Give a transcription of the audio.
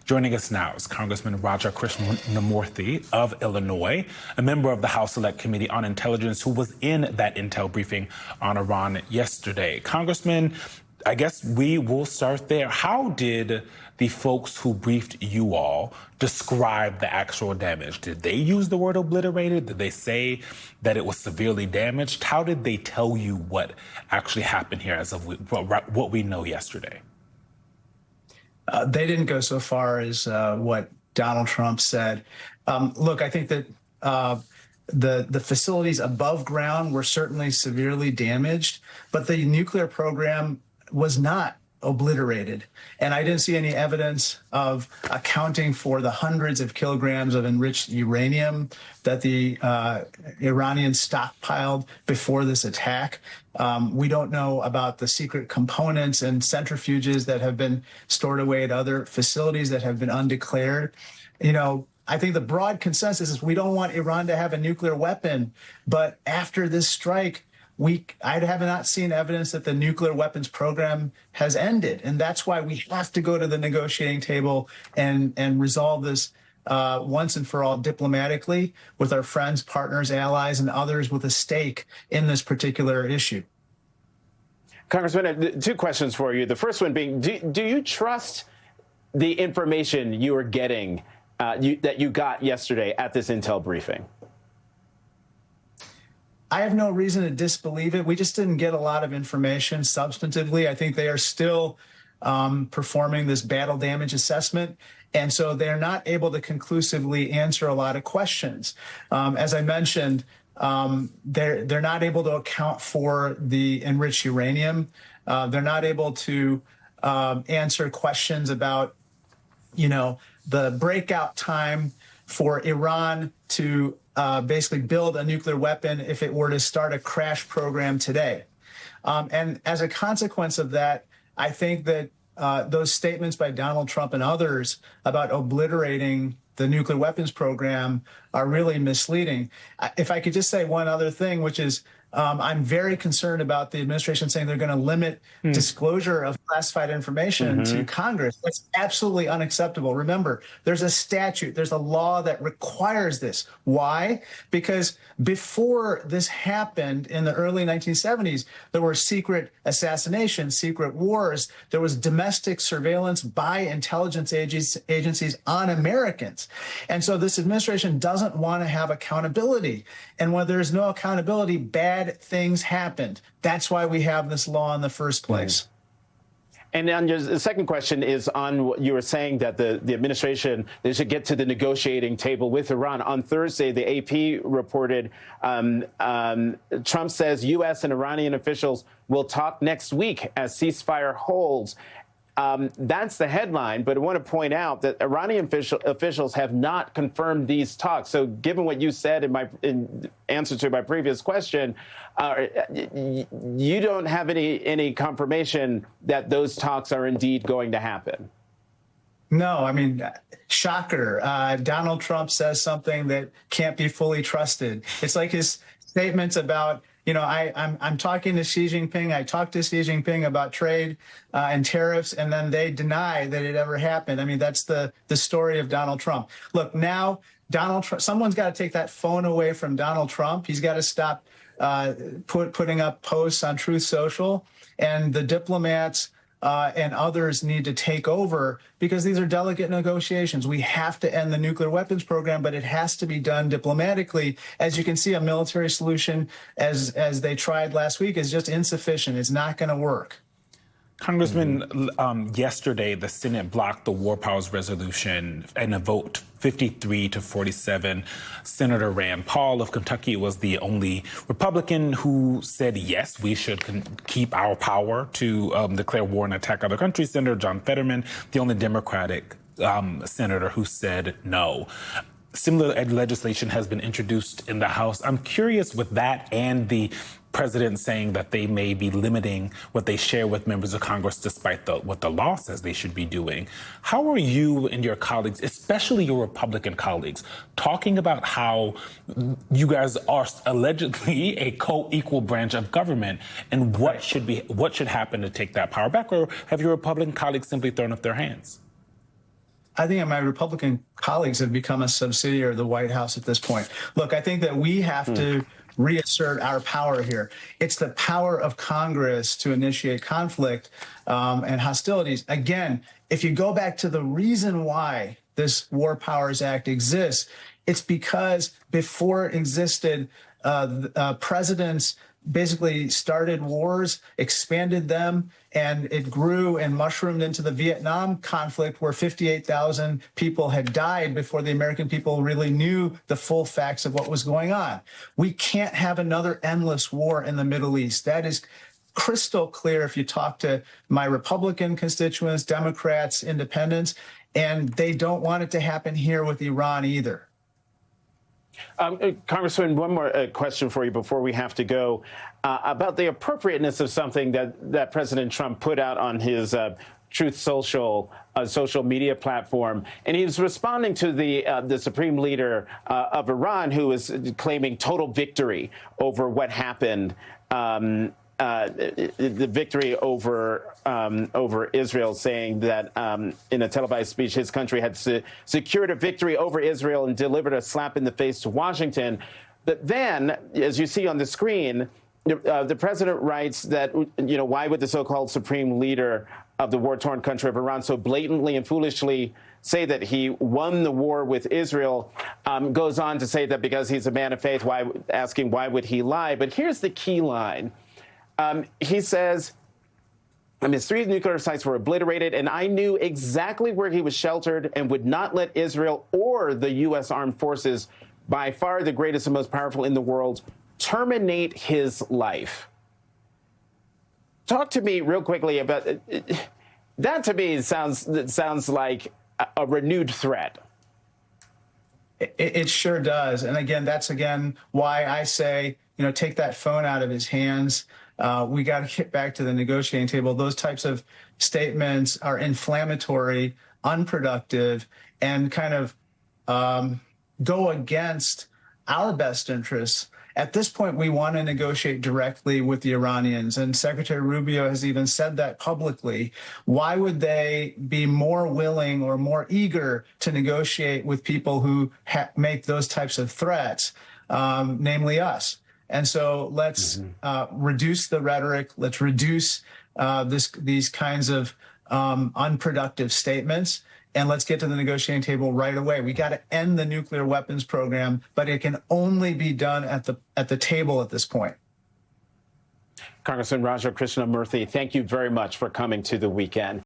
Joining us now is Congressman Krishnamoorthi of Illinois, a member of the House Select Committee on Intelligence who was in that intel briefing on Iran yesterday. Congressman, I guess we will start there. How did the folks who briefed you all describe the actual damage? Did they use the word obliterated? Did they say that it was severely damaged? How did they tell you what actually happened here as of what we know yesterday? They didn't go so far as what Donald Trump said. Look, I think that the facilities above ground were certainly severely damaged, but the nuclear program was not obliterated. And I didn't see any evidence of accounting for the hundreds of kilograms of enriched uranium that the Iranians stockpiled before this attack. We don't know about the secret components and centrifuges that have been stored away at other facilities that have been undeclared. You know, I think the broad consensus is we don't want Iran to have a nuclear weapon. But after this strike, I have not seen evidence that the nuclear weapons program has ended. And that's why we have to go to the negotiating table and resolve this once and for all diplomatically with our friends, partners, allies, and others with a stake in this particular issue. Congressman, two questions for you. The first one being, do you trust the information you are getting that you got yesterday at this intel briefing? I have no reason to disbelieve it. We just didn't get a lot of information substantively. I think they are still performing this battle damage assessment. And so they're not able to conclusively answer a lot of questions. As I mentioned, they're not able to account for the enriched uranium. They're not able to answer questions about, you know, the breakout time for Iran to basically build a nuclear weapon if it were to start a crash program today. And as a consequence of that, I think that those statements by Donald Trump and others about obliterating the nuclear weapons program are really misleading. If I could just say one other thing, which is I'm very concerned about the administration saying they're going to limit disclosure of classified information to Congress. That's absolutely unacceptable. Remember, there's a statute, there's a law that requires this. Why? Because before this happened in the early 1970s, there were secret assassinations, secret wars. There was domestic surveillance by intelligence agencies on Americans. And so this administration doesn't want to have accountability. And when there's no accountability, bad things happened. That's why we have this law in the first place. And then the second question is on what you were saying that the administration, they should get to the negotiating table with Iran. On Thursday, the AP reported Trump says U.S. and Iranian officials will talk next week as ceasefire holds. That's the headline, but I want to point out that Iranian officials have not confirmed these talks. So given what you said in answer to my previous question, you don't have any confirmation that those talks are indeed going to happen. No, I mean, shocker. Donald Trump says something that can't be fully trusted. It's like his statements about, you know, I'm talking to Xi Jinping. I talked to Xi Jinping about trade and tariffs, and then they deny that it ever happened. I mean, that's the story of Donald Trump. Look, now Donald Trump, someone's got to take that phone away from Donald Trump. He's got to stop putting up posts on Truth Social, and the diplomats and others need to take over because these are delicate negotiations. We have to end the nuclear weapons program, but it has to be done diplomatically. As you can see, a military solution, as they tried last week, is just insufficient. It's not going to work. Congressman, yesterday, the Senate blocked the War Powers Resolution in a vote 53-47. Senator Rand Paul of Kentucky was the only Republican who said, yes, we should keep our power to declare war and attack other countries. Senator John Fetterman, the only Democratic senator who said no. Similar legislation has been introduced in the House. I'm curious with that and the president saying that they may be limiting what they share with members of Congress despite what the law says they should be doing. How are you and your colleagues, especially your Republican colleagues, talking about how you guys are allegedly a co-equal branch of government and what should happen to take that power back? Or have your Republican colleagues simply thrown up their hands? I think my Republican colleagues have become a subsidiary of the White House at this point. Look, I think that we have to reassert our power here. It's the power of Congress to initiate conflict and hostilities. Again, if you go back to the reason why this War Powers Act exists, it's because before it existed, presidents basically started wars, expanded them, and it grew and mushroomed into the Vietnam conflict, where 58,000 people had died before the American people really knew the full facts of what was going on. We can't have another endless war in the Middle East. That is crystal clear if you talk to my Republican constituents, Democrats, independents, and they don't want it to happen here with Iran either. Congressman, one more question for you before we have to go about the appropriateness of something that President Trump put out on his Truth Social social media platform, and he was responding to the supreme leader of Iran, who was claiming total victory over what happened. The victory over Israel, saying that in a televised speech, his country had secured a victory over Israel and delivered a slap in the face to Washington. But then, as you see on the screen, the president writes that, why would the so-called supreme leader of the war-torn country of Iran so blatantly and foolishly say that he won the war with Israel? Goes on to say that because he's a man of faith, asking why would he lie? But here's the key line. He says, his 3 nuclear sites were obliterated, and I knew exactly where he was sheltered and would not let Israel or the U.S. armed forces, by far the greatest and most powerful in the world, terminate his life. Talk to me real quickly about that. To me, sounds like a renewed threat. It sure does. And again, that's why I say, take that phone out of his hands. We got to get back to the negotiating table. Those types of statements are inflammatory, unproductive, and kind of go against our best interests. At this point, we want to negotiate directly with the Iranians, and Secretary Rubio has even said that publicly. Why would they be more willing or more eager to negotiate with people who make those types of threats, namely us? And so let's reduce the rhetoric. Let's reduce these kinds of unproductive statements, and let's get to the negotiating table right away. We got to end the nuclear weapons program, but it can only be done at the table at this point. Congressman Raja Krishnamoorthi, thank you very much for coming to The Weekend.